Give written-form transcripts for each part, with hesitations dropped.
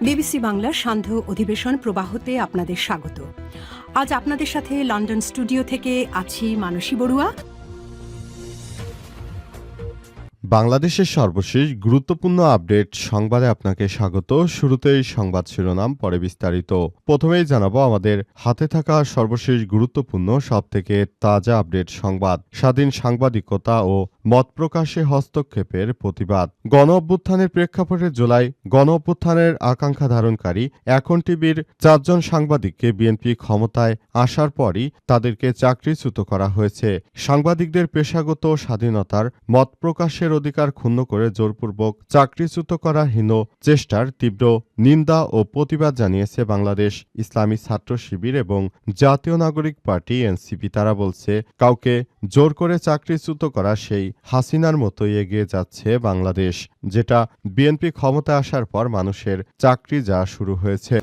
BBC বাংলার সান্ধ্য অধিবেশন প্রবাহতে আপনাদের স্বাগত। আজ আপনাদের সাথে লন্ডন স্টুডিও থেকে আছি মানসী বড়ুয়া। বাংলাদেশের সর্বশেষ গুরুত্বপূর্ণ আপডেট সংবাদে আপনাকে স্বাগত। শুরুতেই সংবাদ শিরোনাম, পরে বিস্তারিত। প্রথমেই জানাবো আমাদের হাতে থাকা সর্বশেষ গুরুত্বপূর্ণ সবথেকে তাজা আপডেট সংবাদ। স্বাধীন সাংবাদিকতা ও মত প্রকাশে হস্তক্ষেপের প্রতিবাদ। গণ অভ্যুত্থানের প্রেক্ষাপটে জুলাই গণ অভ্যুত্থানের আকাঙ্ক্ষা ধারণকারী এখন টিভির 4 জন সাংবাদিককে বিএনপি ক্ষমতায় আসার পরই তাদেরকে চাকরিচ্যুত করা হয়েছে। সাংবাদিকদের পেশাগত স্বাধীনতার মত প্রকাশের অধিকার ক্ষুণ্ণ করে জোরপূর্বক চাকরিচ্যুত করার হীন চেষ্টার তীব্র নিন্দা ও প্রতিবাদ জানিয়েছে বাংলাদেশ ইসলামী ছাত্র শিবির এবং জাতীয় নাগরিক পার্টি এনসিপি। তারা বলছে, কাউকে জোর করে চাকরিচ্যুত করা সেই হাসিনার মতোই এগিয়ে যাচ্ছে বাংলাদেশ, যেটা বিএনপি ক্ষমতায় আসার পর মানুষের চাকরি যাওয়া শুরু হয়েছে।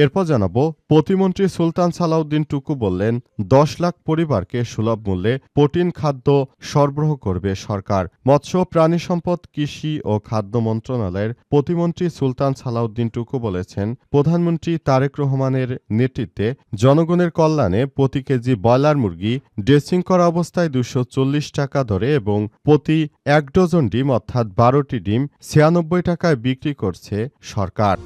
এরপর জানাবো, প্রতিমন্ত্রী সুলতান সালাউদ্দিন টুকু বললেন 10 লাখ পরিবারকে সুলভ মূল্যে প্রোটিন খাদ্য সরবরাহ করবে সরকার। মৎস্য প্রাণী সম্পদ, কৃষি ও খাদ্য মন্ত্রণালয়ের প্রতিমন্ত্রী সুলতান সালাউদ্দিন টুকু বলেছেন, প্রধানমন্ত্রী তারেক রহমানের নেতৃত্বে জনগণের কল্যাণে প্রতি কেজি ব্রয়লার মুরগি ড্রেসিং করা অবস্থায় 240 টাকা দরে এবং প্রতি 1 ডজন ডিম অর্থাৎ 12টি ডিম 96 টাকায় বিক্রি করছে সরকার।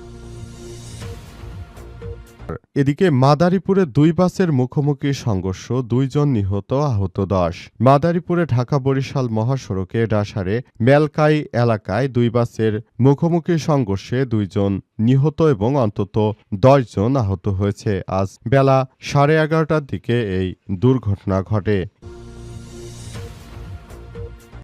এদিকে মাদারীপুরে 2 বাসের মুখোমুখি সংঘর্ষ, 2 জন নিহত, আহত 10। মাদারীপুরে ঢাকা বরিশাল মহাসড়কে ডাসারে মেলকাই এলাকায় 2 বাসের মুখোমুখি সংঘর্ষে 2 জন নিহত এবং অন্তত 10 জন আহত হয়েছে। আজ বেলা 11:30টার দিকে এই দুর্ঘটনা ঘটে।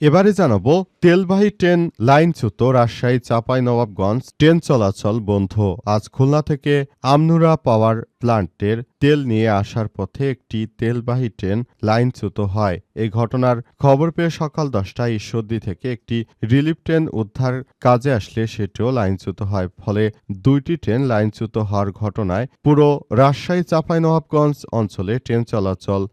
এবারে জানাবো, তেলবাহী ট্রেন লাইনচ্যুত, রাজশাহী চাঁপাইনবাবগঞ্জ ট্রেন চলাচল বন্ধ। আজ খুলনা থেকে আমনুরা পাওয়ার প্লান্টের তেল নিয়ে আসার পথে একটি তেলবাহী ট্রেন লাইনচ্যুত হয়। এই ঘটনার খবর পেয়ে সকাল 10টায় ঈশ্বরদী থেকে একটি রিলিফ ট্রেন উদ্ধার কাজে আসলে সেটিও লাইনচ্যুত হয়। ফলে 2টি ট্রেন লাইনচ্যুত হওয়ার ঘটনায় পুরো রাজশাহী চাঁপাইনবাবগঞ্জ অঞ্চলে ট্রেন চলাচল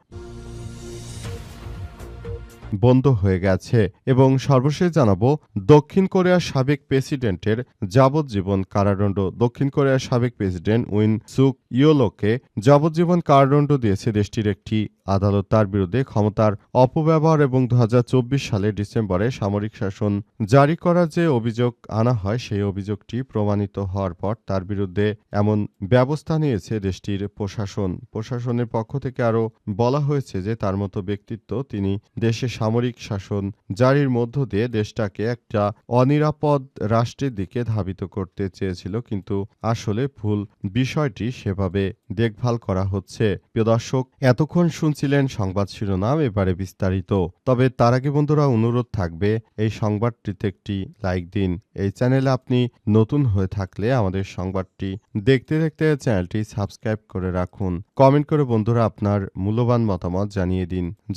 বন্ধ হয়ে গেছে। এবং সর্বশেষ জানাবো, দক্ষিণ কোরিয়ার সাবেক প্রেসিডেন্টের যাবজ্জীবন কারাদণ্ড। দক্ষিণ কোরিয়ার সাবেক প্রেসিডেন্ট উইন সুক ইয়োলোকে যাবজ্জীবন কারাদণ্ড দিয়েছে দেশটির একটি আদালত। তার বিরুদ্ধে ক্ষমতার অপব্যবহার এবং 2024 সালের ডিসেম্বরে সামরিক শাসন জারি করার যে অভিযোগ আনা হয়, সেই অভিযোগটি প্রমাণিত হওয়ার পর তার বিরুদ্ধে এমন ব্যবস্থা নিয়েছে দেশটির প্রশাসন। প্রশাসনের পক্ষ থেকে আরও বলা হয়েছে যে তার মতো ব্যক্তিত্ব তিনি দেশে সামরিক শাসন জারির মধ্য দিয়ে দেশটাকে একটা অনিরাপদ রাষ্ট্রের দিকে ধাবিত করতে চেয়েছিল, কিন্তু আসলে ভুল বিষয়টি সেভাবে দেখভাল করা হচ্ছে। প্রিয় দর্শক, এতক্ষণ শুনছিলেন সংবাদ শিরোনাম, এবারে বিস্তারিত। তবে তার আগে বন্ধুরা, অনুরোধ থাকবে এই সংবাদটিতে একটি লাইক দিন। এই চ্যানেলে আপনি নতুন হয়ে থাকলে আমাদের সংবাদটি দেখতে দেখতে চ্যানেলটি সাবস্ক্রাইব করে রাখুন। কমেন্ট করে বন্ধুরা আপনার মূল্যবান মতামত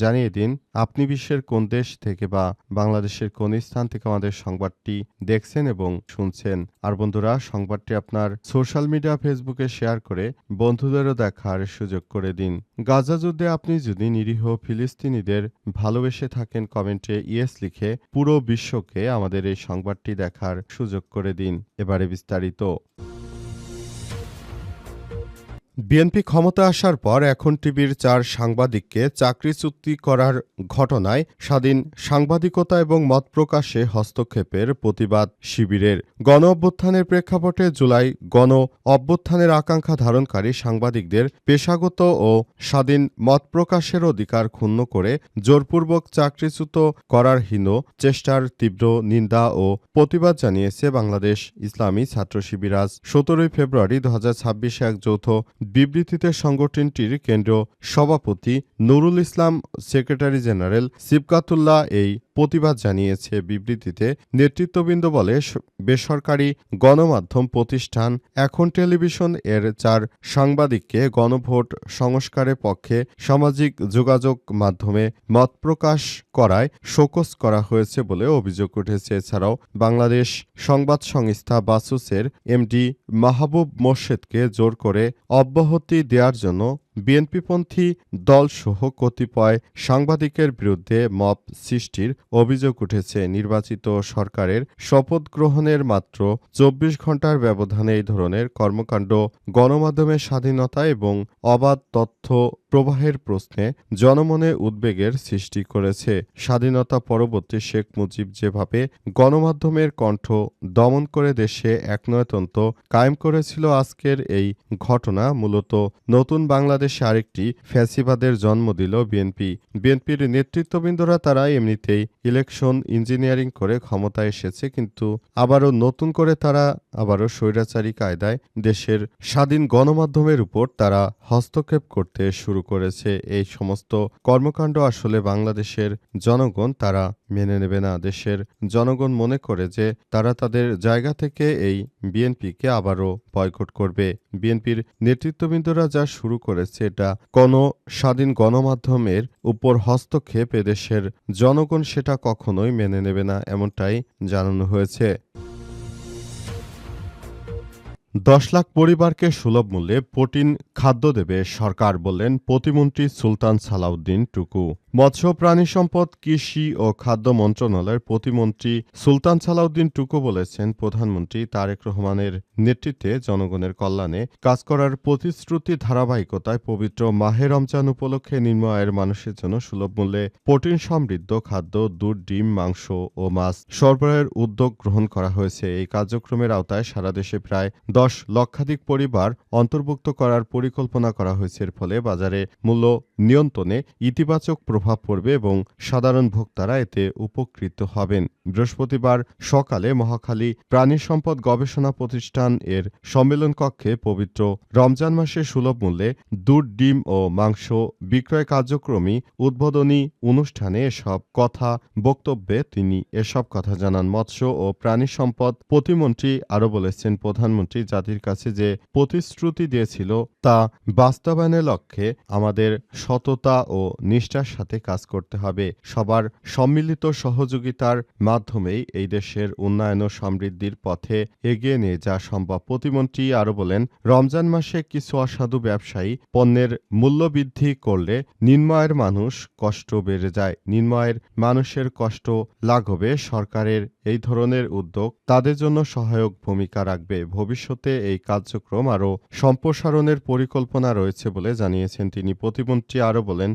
জানিয়ে দিন আপনি বিশ্বের কোন দেশ থেকে বা বাংলাদেশের কোন স্থান থেকে আমাদের সংবাদটি দেখছেন এবং শুনছেন। আর বন্ধুরা, সংবাদটি আপনার সোশ্যাল মিডিয়া ফেসবুকে শেয়ার করে বন্ধুদেরও দেখার সুযোগ করে দিন। গাজা যুদ্ধে আপনি যদি নিরীহ ফিলিস্তিনিদের ভালোবেসে থাকেন, কমেন্টে ইয়েস লিখে পুরো বিশ্বকে আমাদের এই সংবাদটি দেখার সুযোগ করে দিন। এবারে বিস্তারিত। বিএনপি ক্ষমতা আসার পর এখন টিভির 4 সাংবাদিককে চাকরিচ্যুত করার ঘটনায় স্বাধীন সাংবাদিকতা এবং মত প্রকাশে হস্তক্ষেপের প্রতিবাদ শিবিরের। গণ অভ্যুত্থানের প্রেক্ষাপটে জুলাই গণ অভ্যুত্থানের আকাঙ্ক্ষা ধারণকারী সাংবাদিকদের পেশাগত ও স্বাধীন মত প্রকাশের অধিকার ক্ষুণ্ণ করে জোরপূর্বক চাকরিচ্যুত করার হীন চেষ্টার তীব্র নিন্দা ও প্রতিবাদ জানিয়েছে বাংলাদেশ ইসলামী ছাত্র শিবির। আজ 17 ফেব্রুয়ারি 2026 এক যৌথ বিবৃতিতে সংগঠনটির কেন্দ্রীয় সভাপতি নুরুল ইসলাম, সেক্রেটারি জেনারেল সিবকাতুল্লাহ এই প্রতিবাদ জানিয়েছে। বিবৃতিতে নেতৃত্ববৃন্দ বলে, বেসরকারি গণমাধ্যম প্রতিষ্ঠান এখন টেলিভিশন এর 4 সাংবাদিককে গণভোট সংস্কারের পক্ষে সামাজিক যোগাযোগ মাধ্যমে মত প্রকাশ করায় শোকজ করা হয়েছে বলে অভিযোগ উঠেছে। এছাড়াও বাংলাদেশ সংবাদ সংস্থা বাসুসের এমডি মাহবুব মোর্শেদকে জোর করে অব্যাহতি দেওয়ার জন্য বিএনপিপন্থী দলসহ কতিপয় সাংবাদিকের বিরুদ্ধে মব সৃষ্টির অভিযোগ উঠেছে। নির্বাচিত সরকারের শপথ গ্রহণের মাত্র ২৪ ঘণ্টার ব্যবধানে এই ধরনের কর্মকাণ্ড গণমাধ্যমের স্বাধীনতা এবং অবাধ তথ্য প্রবাহের প্রশ্নে জনমনে উদ্বেগের সৃষ্টি করেছে। স্বাধীনতা পরবর্তী শেখ মুজিব যেভাবে গণমাধ্যমের কণ্ঠ দমন করে দেশে একনয়তন্ত্র কায়েম করেছিল, আজকের এই ঘটনা মূলত নতুন বাংলাদেশে আরেকটি ফ্যাসিবাদের জন্ম দিল বিএনপির নেতৃত্ববৃন্দরা তারা এমনিতেই ইলেকশন ইঞ্জিনিয়ারিং করে ক্ষমতায় এসেছে, কিন্তু আবারও নতুন করে তারা আবারও স্বৈরাচারী কায়দায় দেশের স্বাধীন গণমাধ্যমের উপর তারা হস্তক্ষেপ করতে শুরু করেছে। এই সমস্ত কর্মকাণ্ড আসলে বাংলাদেশের জনগণ তারা মেনে নেবে না। দেশের জনগণ মনে করে যে তারা তাদের জায়গা থেকে এই বিএনপিকে আবারও বয়কট করবে। বিএনপির নেতৃত্ববৃন্দরা যা শুরু করেছে এটা কোনো স্বাধীন গণমাধ্যমের উপর হস্তক্ষেপ, এদেশের জনগণ সেটা কখনোই মেনে নেবে না, এমনটাই জানানো হয়েছে। ১০ লাখ পরিবারকে সুলভ মূল্যে প্রোটিন খাদ্য দেবে সরকার, বললেন প্রতিমন্ত্রী সুলতান সালাউদ্দিন টুকু। মৎস্য প্রাণী সম্পদ, কৃষি ও খাদ্য মন্ত্রণালয়ের প্রতিমন্ত্রী সুলতান সালাউদ্দিন টুকু বলেছেন, প্রধানমন্ত্রী তারেক রহমানের নেতৃত্বে জনগণের কল্যাণে কাজ করার প্রতিশ্রুতি ধারাবাহিকতায় পবিত্র মাহে রমজান উপলক্ষে নিম্ন আয়ের মানুষের জন্য সুলভ মূল্যে প্রোটিন সমৃদ্ধ খাদ্য, দুধ, ডিম, মাংস ও মাছ সরবরাহের উদ্যোগ গ্রহণ করা হয়েছে। এই কার্যক্রমের আওতায় সারা দেশে প্রায় ১০ লক্ষাধিক পরিবার অন্তর্ভুক্ত করার পরিকল্পনা করা হয়েছে। এর ফলে বাজারে মূল্য নিয়ন্ত্রণে ইতিবাচক প্রভাব পড়বে এবং সাধারণ ভোক্তারা এতে উপকৃত হবেন। বৃহস্পতিবার সকালে মহাখালী প্রাণী সম্পদ গবেষণা প্রতিষ্ঠান এর সম্মেলন কক্ষে পবিত্র রমজান মাসে সুলভ মূল্যে দুধ, ডিম ও মাংস বিক্রয় কার্যক্রমী উদ্বোধনী অনুষ্ঠানে বক্তব্যে তিনি এসব কথা জানান। মৎস্য ও প্রাণী সম্পদ প্রতিমন্ত্রী আরও বলেছেন, প্রধানমন্ত্রী জাতির কাছে যে প্রতিশ্রুতি দিয়েছিল তা বাস্তবায়নের লক্ষ্যে আমাদের সততা ও নিষ্ঠার সাথে কাজ করতে হবে। সবার সম্মিলিত সহযোগিতার মাধ্যমেই এই দেশের উন্নয়ন ও সমৃদ্ধির পথে এগিয়ে নিয়ে যাওয়া সম্ভব। প্রতিমন্ত্রী আরও বলেন, রমজান মাসে কিছু অসাধু ব্যবসায়ী পণ্যের মূল্য বৃদ্ধি করলে নিম্ন আয়ের মানুষ কষ্ট বেড়ে যায়। নিম্ন আয়ের মানুষের কষ্ট লাঘবে সরকারের এই ধরনের উদ্যোগ তাদের জন্য সহায়ক ভূমিকা রাখবে। ভবিষ্যতে এই কার্যক্রম আরও সম্প্রসারণের পরিকল্পনা রয়েছে বলে জানিয়েছেন তিনি। প্রতিমন্ত্রী আরও বলেন,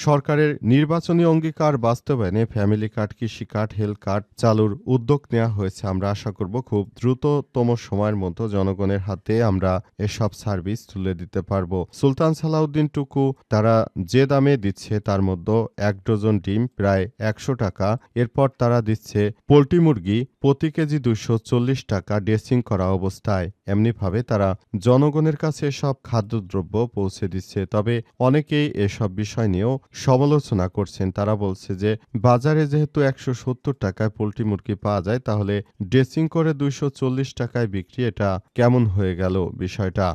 সরকারের নির্বাচনী অঙ্গীকার বাস্তবায়নে ফ্যামিলি কার্ড, কৃষি কার্ড, হেলথ কার্ড চালুর উদ্যোগ নেওয়া হয়েছে। আমরা আশা করব খুব দ্রুততম সময়ের মধ্যে জনগণের হাতে আমরা এসব সার্ভিস তুলে দিতে পারব। সুলতান সালাউদ্দিন টুকু তারা যে দামে দিচ্ছে তার মধ্যে ১ ডজন ডিম প্রায় ১০০ টাকা, এরপর তারা দিচ্ছে পোল্ট্রি মুরগি প্রতি কেজি ২৪০ টাকা ড্রেসিং করা অবস্থায়। এমনিভাবে তারা জনগণের কাছে এসব খাদ্যদ্রব্য পৌঁছে দিচ্ছে। তবে অনেকেই এসব বিষয় নিয়েও সমালোচনা করছেন। তারা বলছে যে বাজারে যেহেতু ১৭০ টাকায় পোল্ট্রি মুরগি পাওয়া যায়, তাহলে ড্রেসিং করে ২৪০ টাকায় বিক্রি, এটা কেমন হয়ে গেল বিষয়টা।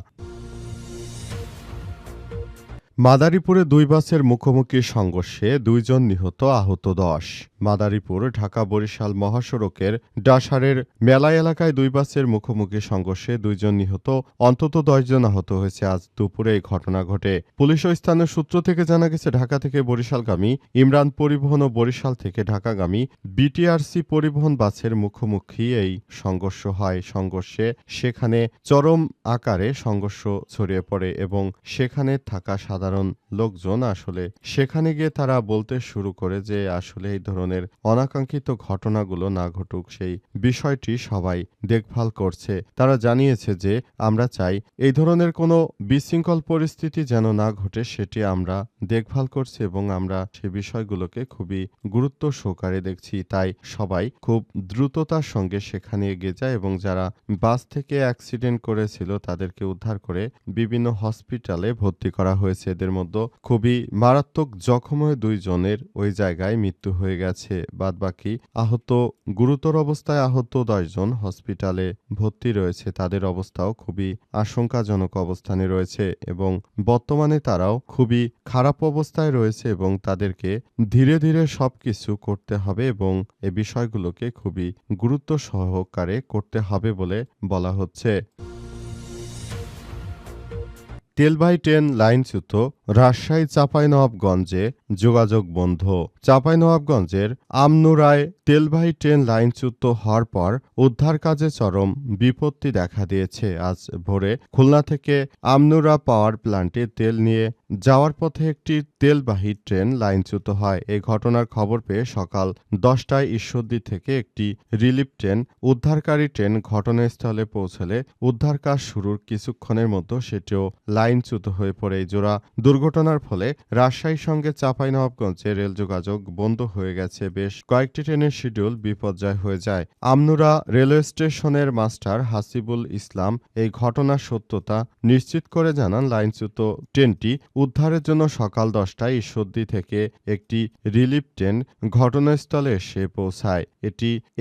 মাদারীপুরে ২ বাসের মুখোমুখি সংঘর্ষে ২ জন নিহত, আহত ১০। মাদারীপুর ঢাকা বরিশাল মহাসড়কের ডাসারের মেলা এলাকায় ২ বাসের মুখোমুখি সংঘর্ষে ২ জন নিহত, অন্তত ১০ জন আহত হয়েছে। আজ দুপুরে এই ঘটনা ঘটে। পুলিশ ও স্থানীয় সূত্র থেকে জানা গেছে, ঢাকা থেকে বরিশালগামী ইমরান পরিবহন ও বরিশাল থেকে ঢাকাগামী বিটিআরসি পরিবহন বাসের মুখোমুখি এই সংঘর্ষ হয়। সংঘর্ষে সেখানে চরম আকারে সংঘর্ষ ছড়িয়ে পড়ে এবং সেখানে থাকা সাধারণ লোকজন আসলে সেখানে গিয়ে তারা বলতে শুরু করে যে আসলে এই ধরনের অনাকাঙ্ক্ষিত ঘটনাগুলো না ঘটুক, সেই বিষয়টি সবাই দেখভাল করছে। তারা জানিয়েছে যে আমরা চাই এই ধরনের কোনো বিশৃঙ্খল পরিস্থিতি যেন না ঘটে, সেটি আমরা দেখভাল করছি এবং আমরা সে বিষয়গুলোকে খুবই গুরুত্ব সহকারে দেখছি। তাই সবাই খুব দ্রুততার সঙ্গে সেখানে এগিয়ে যায় এবং যারা বাস থেকে অ্যাক্সিডেন্ট করেছিল তাদেরকে উদ্ধার করে বিভিন্ন হসপিটালে ভর্তি করা হয়েছে। এদের মধ্যে খুবই মারাত্মক জখম হয়ে ২ জনের ওই জায়গায় মৃত্যু হয়ে গেছে। বাদবাকি গুরুতর অবস্থায় আহত ১০ জন হসপিটালে ভর্তি রয়েছে। তাদের অবস্থাও খুবই আশঙ্কাজনক অবস্থানে রয়েছে এবং বর্তমানে তারাও খুবই খারাপ অবস্থায় রয়েছে এবং তাদেরকে ধীরে ধীরে সবকিছু করতে হবে এবং এই বিষয়গুলোকে খুবই গুরুত্ব সহকারে করতে হবে বলে বলা হচ্ছে। তেলবাহী ট্রেন লাইনচ্যুত, রাজশাহী চাঁপাইনবাবগঞ্জে যোগাযোগ বন্ধ। চাঁপাইনবাবগঞ্জের আমনুরায় তেলবাহী ট্রেন লাইনচ্যুত হওয়ার পর উদ্ধার কাজে চরম বিপত্তি দেখা দিয়েছে। আজ ভোরে খুলনা থেকে আমনুরা পাওয়ার প্ল্যান্টে তেল নিয়ে যাওয়ার পথে একটি তেলবাহী ট্রেন লাইনচ্যুত হয়। এই ঘটনার খবর পেয়ে সকাল 10টায় ঈশ্বরদী থেকে একটি রিলিফ ট্রেন, উদ্ধারকারী ট্রেন ঘটনাস্থলে পৌঁছলে উদ্ধার কাজ শুরুর কিছুক্ষণের মধ্যে সেটিও লাইনচ্যুত হয়ে পড়ে। এই জোড়া দুর্ঘটনার ফলে রাজশাহীর সঙ্গে চাঁপাইনবাবগঞ্জে রেল যোগাযোগ বন্ধ হয়ে গেছে। বেশ কয়েকটি ট্রেনের শিডিউল বিপর্যয় হয়ে যায়। আমনুরা রেলওয়ে স্টেশনের মাস্টার হাসিবুল ইসলাম এই ঘটনার সত্যতা নিশ্চিত করে জানান, লাইনচ্যুত ট্রেনটি উদ্ধারের জন্য সকাল 10টায় ঈশ্বরদী থেকে একটি রিলিফ ট্রেন ঘটনাস্থলে এসে পৌঁছায়।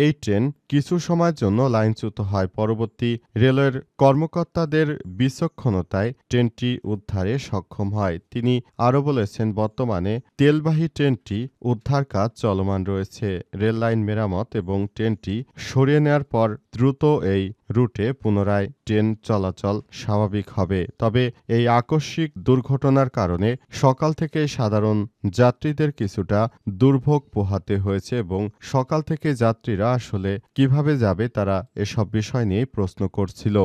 এই ট্রেন কিছু সময়ের জন্য লাইনচ্যুত হয়। পরবর্তী রেলওয়ের কর্মকর্তাদের বিচক্ষণতায় ট্রেনটি উদ্ধারে সক্ষম হয়। তিনি আরও বলেছেন, বর্তমানে তেলবাহী ট্রেনটি উদ্ধার কাজ চলমান রয়েছে। রেল লাইন মেরামত এবং ট্রেনটি সরিয়ে নেওয়ার পর দ্রুত এই রুটে পুনরায় ট্রেন চলাচল স্বাভাবিক হবে। তবে এই আকস্মিক দুর্ঘটনার কারণে সকাল থেকে সাধারণ যাত্রীদের কিছুটা দুর্ভোগ পোহাতে হয়েছে এবং সকাল থেকে যাত্রীরা আসলে কিভাবে যাবে তারা এসব বিষয় নিয়ে প্রশ্ন করছিল।